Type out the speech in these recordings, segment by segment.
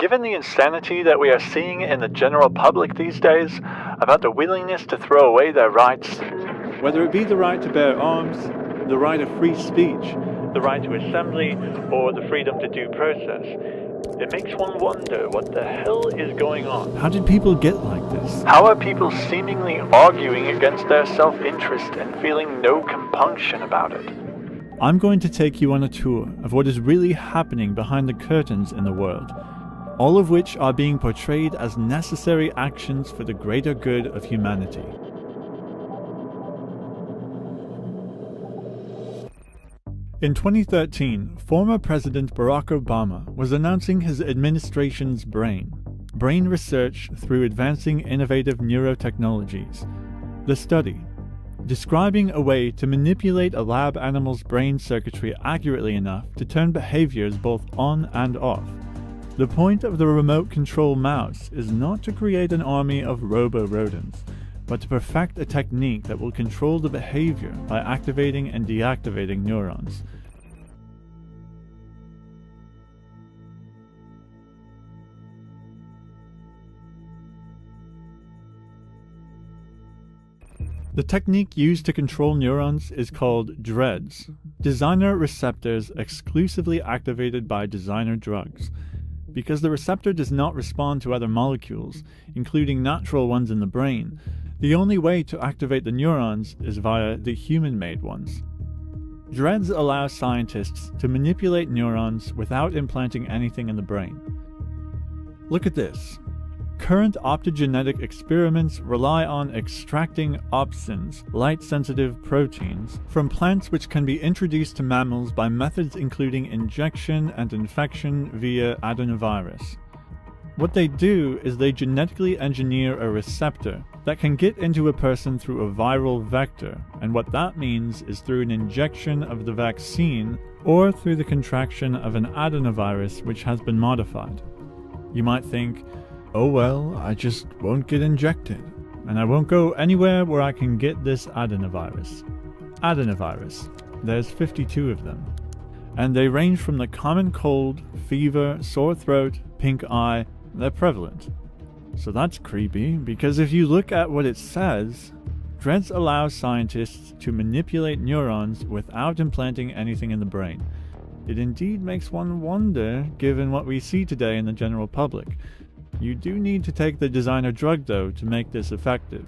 Given the insanity that we are seeing in the general public these days about the willingness to throw away their rights, whether it be the right to bear arms, the right of free speech, the right to assembly, or the freedom to due process, it makes one wonder what the hell is going on. How did people get like this? How are people seemingly arguing against their self-interest and feeling no compunction about it? I'm going to take you on a tour of what is really happening behind the curtains in the world, all of which are being portrayed as necessary actions for the greater good of humanity. In 2013, former President Barack Obama was announcing his administration's brain research through advancing innovative neurotechnologies. The study, describing a way to manipulate a lab animal's brain circuitry accurately enough to turn behaviors both on and off. The point of the remote control mouse is not to create an army of robo-rodents, but to perfect a technique that will control the behavior by activating and deactivating neurons. The technique used to control neurons is called DREADS, designer receptors exclusively activated by designer drugs. Because the receptor does not respond to other molecules, including natural ones in the brain, the only way to activate the neurons is via the human-made ones. DREADS allow scientists to manipulate neurons without implanting anything in the brain. Look at this. Current optogenetic experiments rely on extracting opsins, light-sensitive proteins, from plants which can be introduced to mammals by methods including injection and infection via adenovirus. What they do is they genetically engineer a receptor that can get into a person through a viral vector, and what that means is through an injection of the vaccine or through the contraction of an adenovirus which has been modified. You might think, oh well, I just won't get injected, and I won't go anywhere where I can get this adenovirus. Adenovirus, there's 52 of them, and they range from the common cold, fever, sore throat, pink eye. They're prevalent. So that's creepy, because if you look at what it says, DREADS allows scientists to manipulate neurons without implanting anything in the brain. It indeed makes one wonder, given what we see today in the general public. You do need to take the designer drug, though, to make this effective.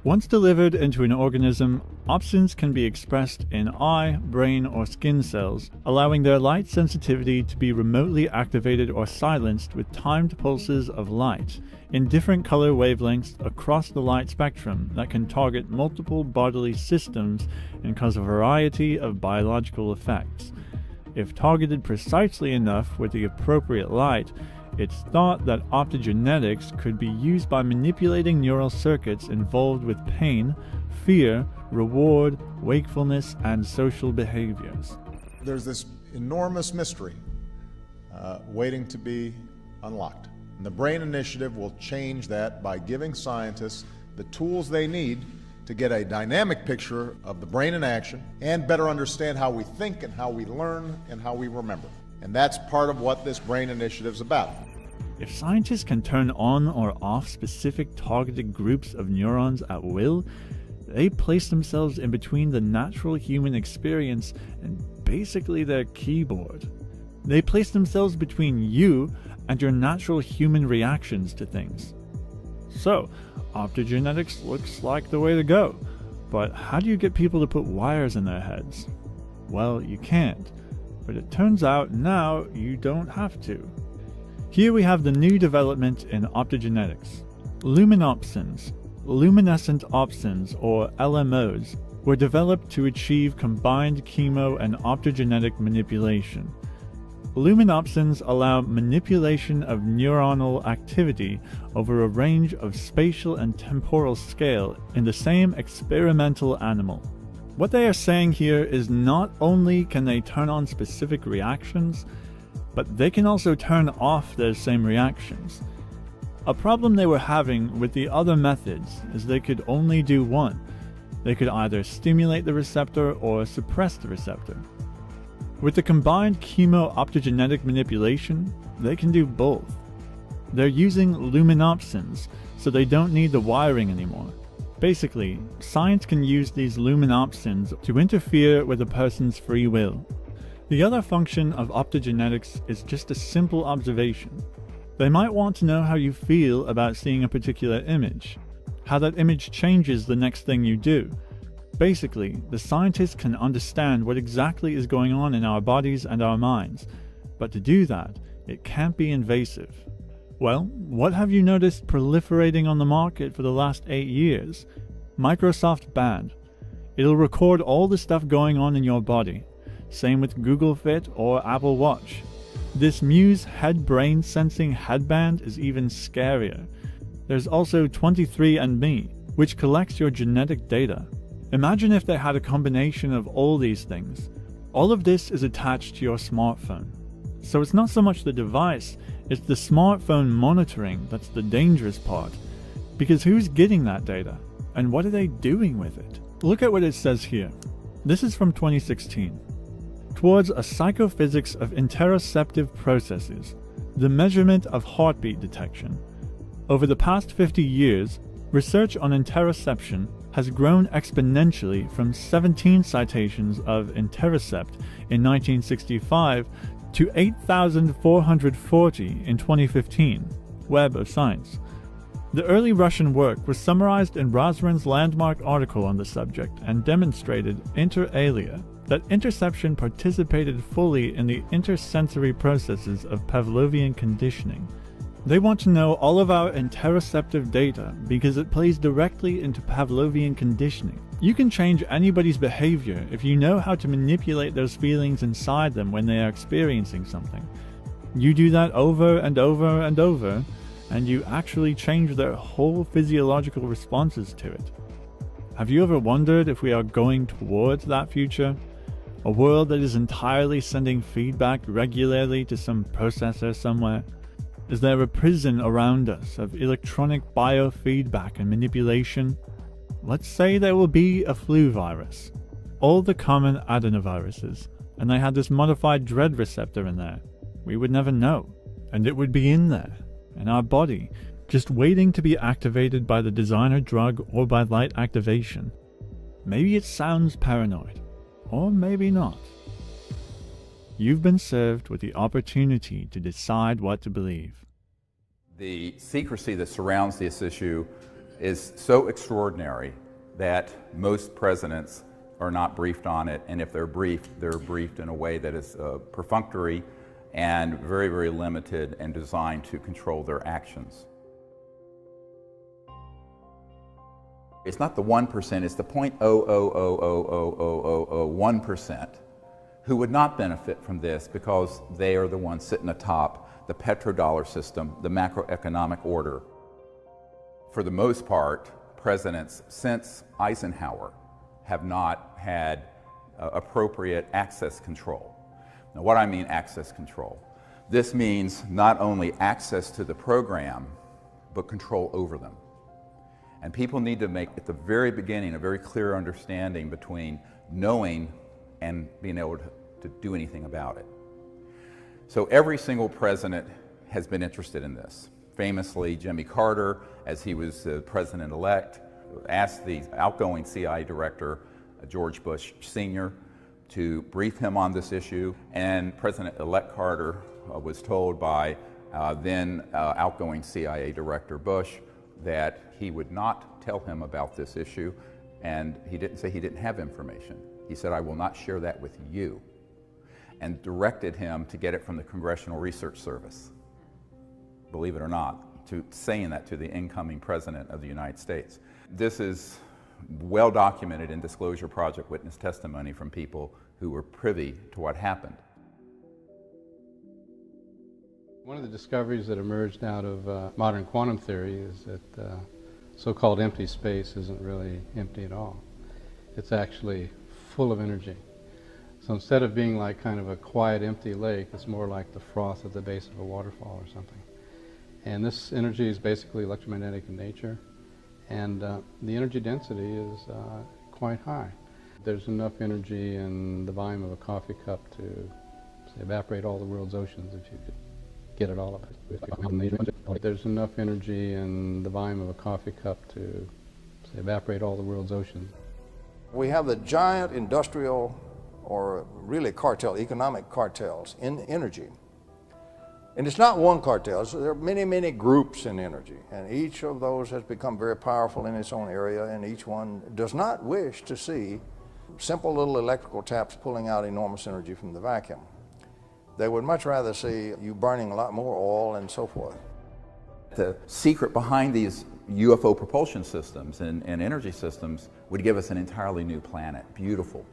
Once delivered into an organism, opsins can be expressed in eye, brain, or skin cells, allowing their light sensitivity to be remotely activated or silenced with timed pulses of light in different color wavelengths across the light spectrum that can target multiple bodily systems and cause a variety of biological effects. If targeted precisely enough with the appropriate light, it's thought that optogenetics could be used by manipulating neural circuits involved with pain, fear, reward, wakefulness, and social behaviors. There's this enormous mystery waiting to be unlocked. And the BRAIN Initiative will change that by giving scientists the tools they need to get a dynamic picture of the brain in action and better understand how we think and how we learn and how we remember. And that's part of what this BRAIN Initiative is about. If scientists can turn on or off specific targeted groups of neurons at will, they place themselves in between the natural human experience and basically their keyboard. They place themselves between you and your natural human reactions to things. So, optogenetics looks like the way to go. But how do you get people to put wires in their heads? Well, you can't. But it turns out now you don't have to. Here we have the new development in optogenetics. Luminopsins, luminescent opsins, or LMOs, were developed to achieve combined chemo and optogenetic manipulation. Luminopsins allow manipulation of neuronal activity over a range of spatial and temporal scale in the same experimental animal. What they are saying here is not only can they turn on specific reactions, but they can also turn off those same reactions. A problem they were having with the other methods is they could only do one. They could either stimulate the receptor or suppress the receptor. With the combined chemo-optogenetic manipulation, they can do both. They're using luminopsins, so they don't need the wiring anymore. Basically, science can use these luminopsins to interfere with a person's free will. The other function of optogenetics is just a simple observation. They might want to know how you feel about seeing a particular image, how that image changes the next thing you do. Basically, the scientists can understand what exactly is going on in our bodies and our minds, but to do that, it can't be invasive. Well, what have you noticed proliferating on the market for the last 8 years? Microsoft Band. It'll record all the stuff going on in your body. Same with Google Fit or Apple Watch. This Muse head-brain sensing headband is even scarier. There's also 23andMe, which collects your genetic data. Imagine if they had a combination of all these things. All of this is attached to your smartphone. So it's not so much the device, it's the smartphone monitoring that's the dangerous part. Because who's getting that data? And what are they doing with it? Look at what it says here. This is from 2016. Towards a psychophysics of interoceptive processes, the measurement of heartbeat detection. Over the past 50 years, research on interoception has grown exponentially from 17 citations of Interocept in 1965 to 8,440 in 2015, Web of Science. The early Russian work was summarized in Rosmarin's landmark article on the subject and demonstrated, inter alia, that interception participated fully in the intersensory processes of Pavlovian conditioning. They want to know all of our interoceptive data because it plays directly into Pavlovian conditioning. You can change anybody's behavior if you know how to manipulate those feelings inside them when they are experiencing something. You do that over and over and over, and you actually change their whole physiological responses to it. Have you ever wondered if we are going towards that future? A world that is entirely sending feedback regularly to some processor somewhere? Is there a prison around us of electronic biofeedback and manipulation? Let's say there will be a flu virus, all the common adenoviruses, and they had this modified dread receptor in there. We would never know, and it would be in there, in our body, just waiting to be activated by the designer drug or by light activation. Maybe it sounds paranoid, or maybe not. You've been served with the opportunity to decide what to believe. The secrecy that surrounds this issue is so extraordinary that most presidents are not briefed on it, and if they're briefed in a way that is perfunctory and very, very limited and designed to control their actions. It's not the 1%, it's the 0.0000001% who would not benefit from this because they are the ones sitting atop the petrodollar system, the macroeconomic order. For the most part, presidents since Eisenhower have not had appropriate access control. Now, what I mean access control? This means not only access to the program, but control over them. And people need to make, at the very beginning, a very clear understanding between knowing and being able to do anything about it. So every single president has been interested in this. Famously, Jimmy Carter, as he was president-elect, asked the outgoing CIA director, George Bush Sr., to brief him on this issue, and President-elect Carter was told by then outgoing CIA Director Bush that he would not tell him about this issue, and he didn't say he didn't have information. He said, "I will not share that with you," and directed him to get it from the Congressional Research Service, believe it or not, to saying that to the incoming President of the United States. This is well documented in Disclosure Project witness testimony from people who were privy to what happened. One of the discoveries that emerged out of modern quantum theory is that so-called empty space isn't really empty at all. It's actually full of energy. So instead of being like kind of a quiet, empty lake, it's more like the froth at the base of a waterfall or something. And this energy is basically electromagnetic in nature, and the energy density is quite high. There's enough energy in the volume of a coffee cup to say, evaporate all the world's oceans if you could get it all of it. there's enough energy in the volume of a coffee cup to, say, evaporate all the world's oceans. We have the giant industrial, or really cartel, economic cartels in energy. And it's not one cartel, so there are many, many groups in energy, and each of those has become very powerful in its own area, and each one does not wish to see simple little electrical taps pulling out enormous energy from the vacuum. They would much rather see you burning a lot more oil and so forth. The secret behind these UFO propulsion systems and energy systems would give us an entirely new planet, beautiful.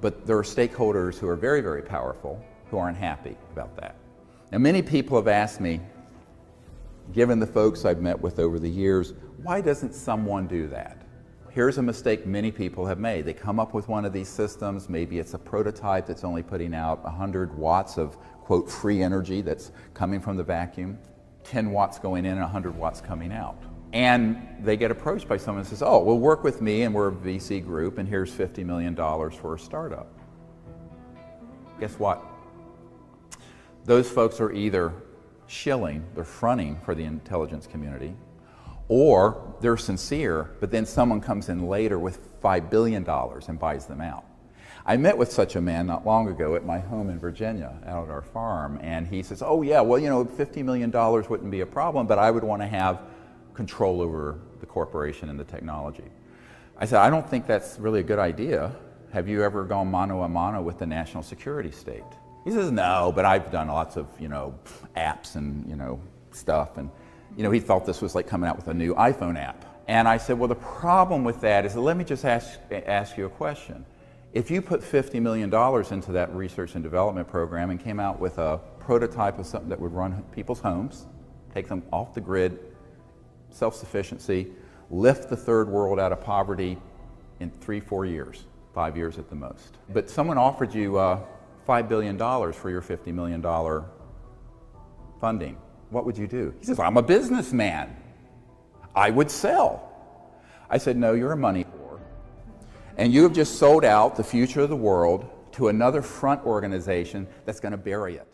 But there are stakeholders who are very, very powerful who aren't happy about that. Now, many people have asked me, given the folks I've met with over the years, why doesn't someone do that? Here's a mistake many people have made. They come up with one of these systems, maybe it's a prototype that's only putting out 100 watts of, quote, free energy that's coming from the vacuum, 10 watts going in and 100 watts coming out. And they get approached by someone who says, oh, well, work with me and we're a VC group and here's $50 million for a startup. Guess what? Those folks are either shilling, they're fronting for the intelligence community, or they're sincere, but then someone comes in later with $5 billion and buys them out. I met with such a man not long ago at my home in Virginia, out at our farm, and he says, oh yeah, well, you know, $50 million wouldn't be a problem, but I would want to have control over the corporation and the technology. I said, I don't think that's really a good idea. Have you ever gone mano a mano with the national security state? He says, no, but I've done lots of, apps and, stuff. And, he thought this was like coming out with a new iPhone app. And I said, well, the problem with that is, let me just ask you a question. If you put $50 million into that research and development program and came out with a prototype of something that would run people's homes, take them off the grid, self-sufficiency, lift the third world out of poverty in 3-4 years, 5 years at the most. But someone offered you $5 billion for your $50 million funding. What would you do? He says, I'm a businessman. I would sell. I said, no, you're a money whore. And you have just sold out the future of the world to another front organization that's going to bury it.